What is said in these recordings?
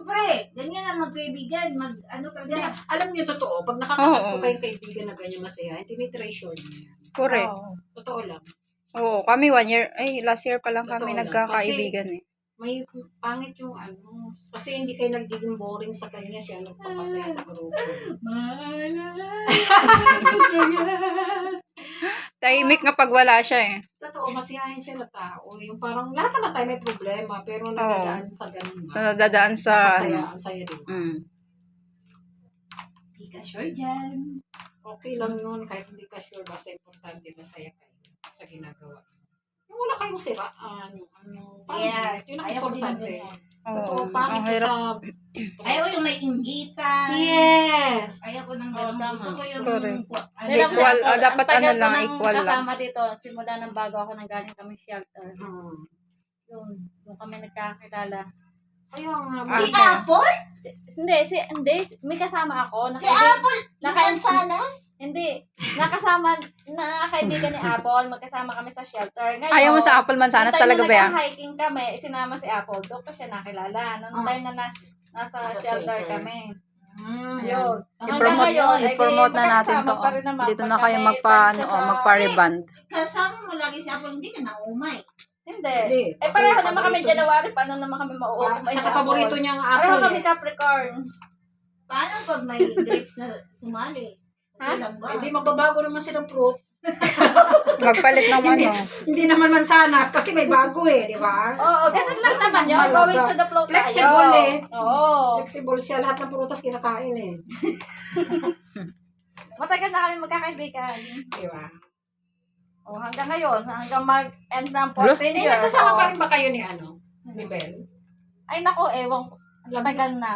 Siyempre, ganyan ang magkaibigan. Ano talaga. Alam niyo, totoo, pag nakakatagpo kayong kaibigan na ganyan masaya, tinitreasure niyo yan. Correct. Totoo lang. Oo, kami 1 year, last year pa lang Totoo kami lang. nagkakaibigan eh. May pangit yung ano. Kasi hindi kayo nagiging boring sa kanya. Siya nagpapasaya sa grupo. Tahimik nga pag wala siya eh. Totoo, masiyahin siya na tao. Yung parang lahat naman tayo may problema. Pero nadadaan sa ganun ba? Nadadaan sa... Ang saya din. Hindi ka sure dyan. Okay lang yun. Kahit hindi ka sure. Basta importante masaya kayo sa ginagawa. Yung wala kayong siraan. Yung ano. Yes. Yun ang Ayaw ko din ng importante. ganyan. Totoo, Oo, pangit ang yung hirap. sa... Ayaw ko yung may inggitan. Yes! Ayaw ko ng ganun. tama. Gusto ko yung... Correct. ano, Equal, Ang dapat tagal ano ko lang, nang equal lang. kasama dito, simula nang bago ako nanggaling kami shelter. Doon kami nagkakilala. Kaya nga. Si Apple? Hindi, may kasama ako. Si Apple? Naka- Mansanas? Hindi, nakasama, na kaibigan ni Apple, magkasama kami sa shelter. Ngayon, Ayaw mo sa Apple Mansanas nung time talaga na ba yan? nagka-hiking kami, sinama si Apple, doon ko siya nakilala. Nung time na nasa Nasa shelter shelter. kami. Hmm. Yun. I-promote na natin to. Dito na kayo magpa-reband. Kasama mo lagi si Apple, hindi ka naumay. Hindi. Hindi. Eh, pareho naman kami January, paano naman kami mauumay Tsaka paborito niya ang Pareho apple kami Capricorn. Paano pag may grapes na sumali? Ha? Okay lang ba? Hindi magbabago naman silang fruit. Magpalit ng ano. Hindi naman mansanas kasi may bago eh, di ba? Oo, ganun lang naman yun. Malaga. Going to the flow tayo. Flexible eh. Oo. Flexible siya. Lahat ng prutas kinakain eh. Matagal na kami magkakaibigan. Di ba? Oh, hanggang ngayon, hanggang mag-end ng 14 Eh, years. nagsasama oh. pa rin ba kayo ni ano? Ni Bel? Ay, nako, ewan ko. Alam mo- Tagal na.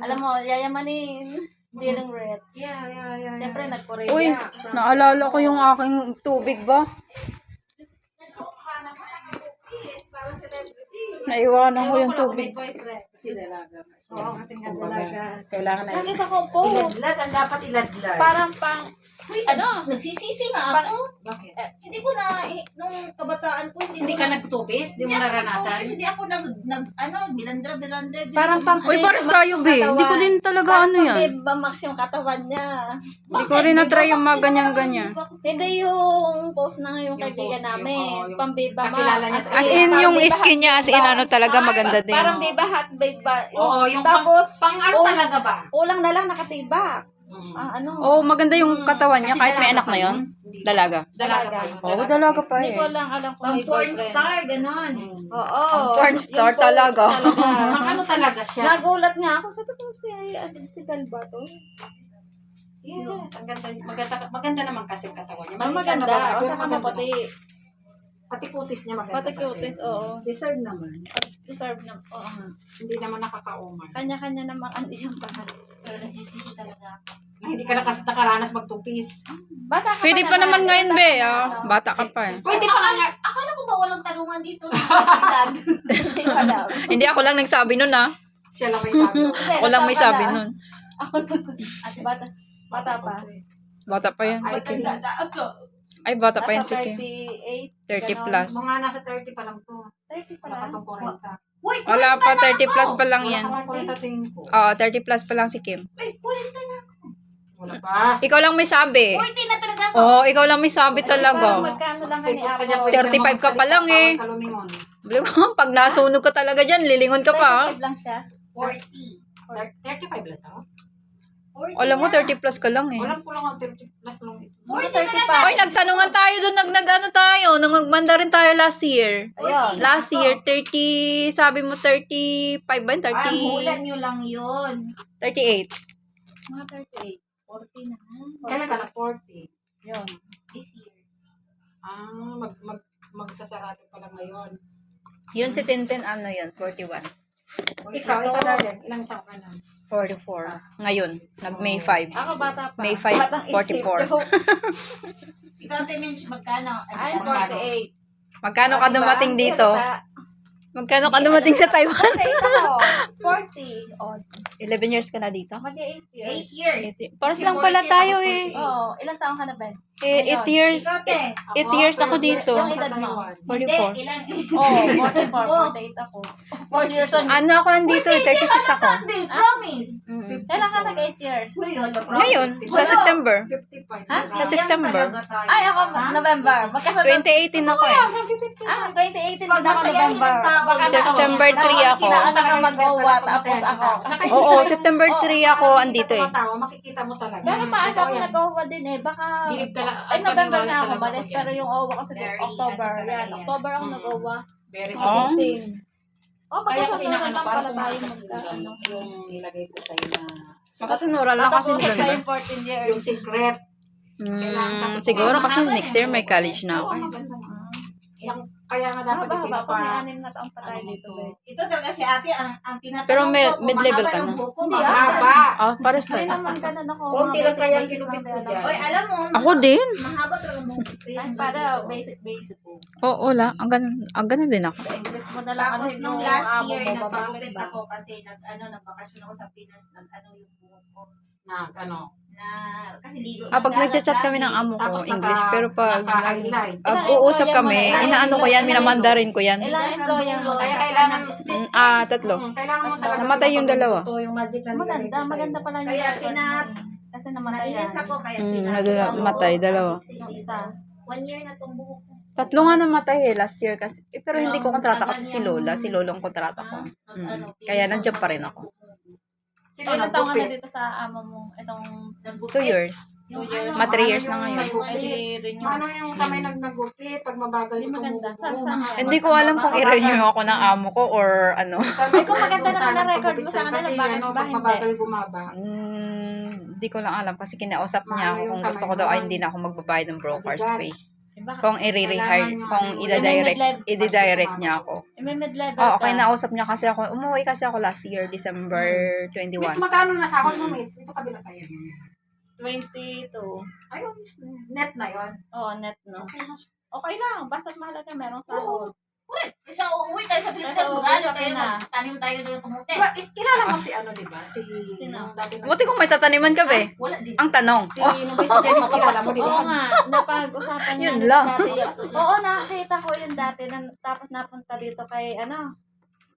Alam mo, yayamanin. Dealing with. Yeah. Siyempre, nag-Korea. Uy, naalala ko yung aking tubig ba? Naiwanan ko yung tubig. Kasi dalaga. Oo, dalaga. Kailangan na Nakita ko po. iladlad. Ang dapat iladlad. Parang pang, Uy, ano? nagsisisi nga ako. Bakit? Hindi ko na, nung kabataan ko, Hindi ka nagtubis? Hindi mo ako naranasan? nagtubis, hindi ako bilandra. Parang pang- Uy, pares tayo, be. Hindi ko din talaga ano yan. Parang pang yung katawan niya. Hindi ko rin na-try yung mga ganyan-ganyan. Hindi yung post na yung Yung kaibigan post, namin. yung Pambiba kakilala niya. As in, yung skin niya, as in, ano talaga, maganda din. Parang biba hot biba. Oo, yung tapos, pang ano talaga ba? ulang na lang nakatibak. Ano? Oh, maganda yung katawan niya kahit may anak na yun. Dalaga. Dalaga pa. Oo, dalaga pa Hindi eh. ko lang alam kung Pang may porn boyfriend. star, ganon. Oo. porn star yung post talaga. Ano talaga siya? Nagulat nga ako. Sabi ko si Bel ba to? Yes, ang maganda naman kasi ang katawan niya. Ang Maliit lang na maganda. babae, O pero saka maganda maputi. naman. Pati kutis niya maganda. Pati cuties, oo. Deserve naman. Deserve na. Oo nga. Hindi naman nakaka-umay. Kanya-kanya namang ano yung bahat. Pero nasisisi talaga ako. Na hindi ka nakaranas magtupis. Bata ka Pwede pa naman ngayon, be. Bata ka pa eh. Pwede pa nga. Akala ko ba walang tarungan dito ng edad? Hindi ko alam. Hindi, ako lang nagsabi nun ah. Siya lang may sabi. Hindi, Ako lang may bata sabi na. nun. Ako bata. Bata pa. Bata pa yan. Ay, Ay, bata pa yan si Nasa Kim. 38. 30 plus. mga nasa 30 pa lang to. 30 pa Wala pa lang. tong 40. Uy, Wala pa, 30 plus pa lang Wala yan. pa 40 tingin ko. Oo, 30 plus pa lang si Kim. Uy, 40 na. Wala pa. Ikaw lang may sabi. 40 na talaga ako. Oo, ikaw lang may sabi Parang talaga. magkano lang Stay ni put ka Apple. dyan, pwede 35 naman ka pa lang magsalita, eh. bawal kalumingon. Pag nasunog ka talaga dyan, lilingon ka pa ah. 35 lang siya. 40. 35 lang to? 40 Alam mo, na. 30 plus ka lang eh. Walang kulang ang 30 plus lang ito. 30 pa. Oy, nagtanungan tayo doon, ano tayo, nang magmanda rin tayo last year. Ayun. Last year, 30, sabi mo 35 ba yun? Hulan nyo lang yun. 38. Mga 38. 40 na. Kailan ka na 40? Yun. This year. Magsasarado pa lang ngayon. Yun si Tintin, ano yun, 41. Ikaw Darren, ilang taon ka na? 44. Ngayon, nag-May 5. Ako bata pa. May 5, Batang isip. 44. Ikaw, Timench, magkano? Ay, 48. Magkano ka dumating dito? Bata. Magkano ka dumating sa Taiwan? 48 ako. 40. O, 11 years ka na dito? mag-8 years. 8 years. Paras lang pala tayo eh. Oo, ilang taong ka na, Ben? 8 years. Ikaw, te. 8 years ako dito. Yung edad mo? 44. Hindi, ilan? Oo, 44, 48 ako. 4 years on. Ano ako nandito? 36 ako. Hindi, promise. Mm. Kailan ka nag-8 years? Uy, ano, promise. Ngayon, sa September. 55. Ha? Sa September. Ay, ako, November. Magkasunod. 2018 ako eh. 2018 din Pag ako masayahin November. ng tao, Baka September 3 ako. Kinaanak ka mag-owa, tapos ako. Oo, September 3 ako andito eh. Makikita mo talaga. Pero maaga ako nag-owa din eh. Baka, Bilib ka lang. ay November na ako Talaga malis. yan. Pero yung owa ko sa Very, October. ano talaga Yan, yan. October ako nag-owa. Very Oh. sweet. 18. Oh, Kaya ko magkasunod inaano lang para pala tayo pumasok magka-ano. yung nilagay ko sa'yo na Makasunura lang kasi Tapos pa November. yung 14 years. yung secret. Siguro kasi next year may college na ako Oo, eh. maganda nga. Kaya nga dapat Haba-haba dito pa, may pa. 6 na taon pa tayo dito. Ben. Ito talaga si ate, ang tinatanong Pero ko, kung mid-level mahaba ka ng na. buko, Hindi, mahaba. Haba. Ah, pares Hindi tayo. naman ganun ako. Konti mga lang kaya basic kinukit lang ko talaga. dyan. Oy, alam mo, Ako din. mahaba talaga ang buko. Ay, para basic po. Oo, wala. Ang ganun din ako. Sa English mo na lang ano Tapos nung yung last amo year, mo, bakit nagpagupit ba? ako kasi nagbakasyon ako sa Pinas, yung buhok ko. Kasi ligo. Pag nagchat-chat kami ng amo ko, Tapos English, pero pag naka-highlight. nag-uusap kami, inaano ko yan, minamandarin ko yan. Ilang employer mo? Kaya kailangan- 3. Kailangan mo talaga. Namatay yung dalawa. Ito yung magic na nilagay ko Maganda, sa'yo. maganda pala yung Kaya record pinat- mo eh. Kasi namatay Nainis yan. ako, kaya namatay, dalawa. Yung isa. 1 year na itong buhok ko. 3 nga namatay eh, last year kasi. Pero hindi ko kontrata kasi si Lola. Si Lolo ang kontrata ko. Kaya nandiyan pa rin ako. Sino Ilang taon ka na nagpupit? dito sa amo mo? Itong 2 years. 2 years. Ma 3 years na ngayon. Ay, rin yun. Ano yung kamay nagnagupit pag mabagal Hindi maganda. tumubo? Saan yan? Hindi ko alam kung i-renew ako ng amo ko or ano. Ay, kung maganda naman na record mo sa kanila, Kasi bakit ano, ba pag hindi? mabagal bumaba. Hindi ko lang alam kasi kinausap niya ako kung gusto ko daw ay hindi na ako magbabayad ng broker's fee. Diba? Kung i-rehire, kung i-direct niya ako. May mid-level Oo, ka. kaya nausap niya kasi ako. Umuwi kasi ako last year, December 21. Mitch, magkano na sahod mo, Mitch? Dito kabila tayo. 22. Ayun, net na yun. Oo, net no. Okay lang. Basta't mahalaga merong sahod. Correct. Isa uuwi tayo sa Pilipinas, Pero mag-ano okay tayo, na. tanim tayo doon ng kamote. Diba, kilala mo si ano, diba? Si... Sino? yung dati na- Buti kung may tataniman ka ba eh. Wala din. Ang tanong. Si nung si Janice, kilala mo, diba? Oo nga, napag-usapan niya Yun dito lang. dati. Oo, nakakita ko yun dati. Tapos napunta dito kay ano.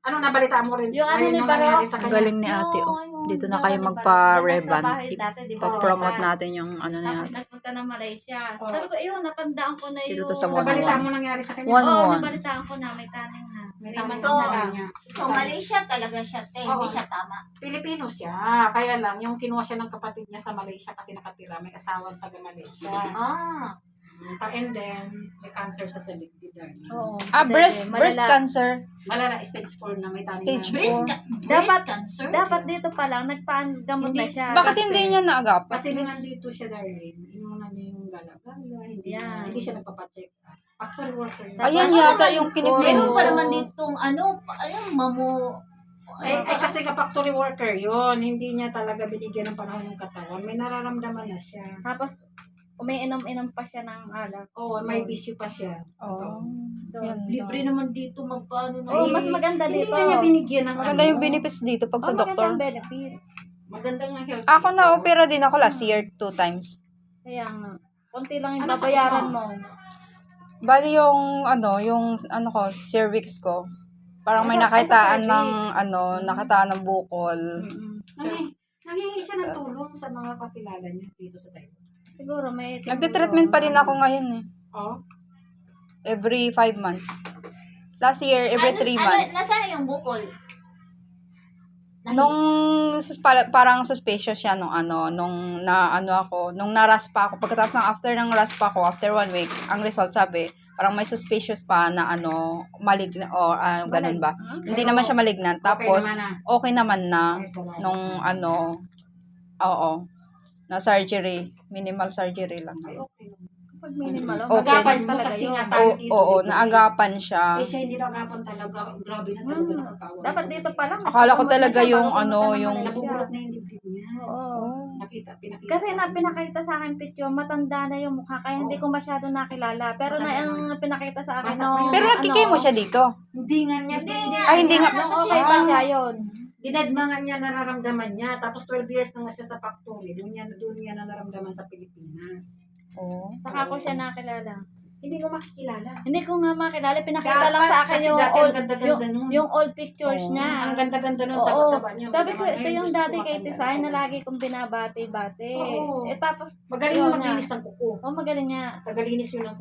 Ano nabalitaan mo rin? Yung ano Ayun ni yung Barok. nangyari sa Ang kanya. galing ni ate. Oh. Ayun, Dito na yung kayo ano ni magpa-reband. Barok. Nasa bahay dati, di ba? Pag-promote natin yung ano na Tapos yan. nagpunta ng Malaysia. Oo. Sabi ko, ayun, natandaan ko na Dito yung... to sa Nabalitaan mo nangyari sa kanya. One. Oo, One. nabalitaan ko na. May taning na. May May tama mas So, na lang. niya. So, Malaysia talaga siya, te. Hindi Oo. siya tama. Pilipino siya. Kaya lang, yung kinuha siya ng kapatid niya sa Malaysia kasi nakatira, may asawang taga Malaysia. Ah. And then, may cancer siya sa dibdib. Oo. Breast Malala. cancer. Malala, stage 4 na may taning Stage na. four. Breast Dapat- cancer? Dapat dito pa lang, nagpagamot na Hindi. siya. Bakit Kasi- hindi niya naagapan? Kasi nung nandito siya, darling, inunan niya yung galagala, hindi siya nagpapacheck. Factory worker yun. Ayan Ano yata naman? yung Meron kinipin. pa naman ditong ayun, mamo. Kasi ka factory worker yun, hindi niya talaga binigyan ng panahon yung katawan. May nararamdaman na siya. Tapos, umiinom-inom pa siya ng alak. Oo, may bisyo pa siya. Oh. Doon. Libre naman dito magpaano na. Oo, mas maganda Hindi dito. na niya binigyan ng Maganda yung benefits dito pag sa maganda doktor. ang benefit. Magandang na health. Ako na-opera din ako last year 2 times. Kaya nga, konti lang yung Ano babayaran sakit mo. Bali yung ano ko, cervix ko. Parang may Ano, nakataan ano ng nakataan ng bukol. Mm-mm. Nangingi siya ng tulong sa mga kakilala niya dito sa Taiwan. Siguro may... Nagte-treatment pa rin ako ngayon eh. Oh, Every 5 months. Last year, every 3 months. Nasaan yung bukol? Nung parang suspicious siya nung nung naraspa ako. Pagkatapos ng after raspa ko, after 1 week, ang result sabi, parang may suspicious pa na malignant or ganun ba. Hindi naman siya malignant. Tapos, okay naman na nung oo, na surgery, minimal surgery lang. Ay, okay. Pag minimal, Okay. Agapan mo talaga kasi yun. nga tayo dito. Oo, di ba? naagapan siya. Eh, siya hindi naagapan talaga. Grabe na talaga Hmm. nakakawa. Dapat dito pa lang. Akala ko talaga nagpagamot na siya yung bago pumunta ng yung Malaysia. Nabubulok na yung dibdib niya. Oo. Pinakita Kasi sa na akin. pinakita sa akin picture, matanda na yung mukha, kaya hindi ko masyado nakilala. Pero na ang pinakita sa akin, Bata pa no, yun. Pero nagkikimo siya dito. Hindi nga niya. Hindi nga. Ay, hindi nga. Nung okay pa siya yun. dinadmangan niya, nararamdaman niya. Tapos 12 years na nga siya sa factory. Doon niya nararamdaman sa Pilipinas. Oo. Saka ko siya nakilala. Hindi ko makikilala. Hindi ko nga makilala. Pinakita Dapat, lang sa akin kasi yung dati ang old, ganda-ganda nun. yung old pictures Oo. niya. Ang ganda-ganda nun, Oo. taba-taba niya. Sabi ko, Maganda. ito Ngayon, yung gusto dati ko kay matanda Tisay na talaga. lagi kong binabati-bati. Oo. Eh tapos, Magaling yun yung maglinis ng kuko. magaling nga. Tagalinis yun ng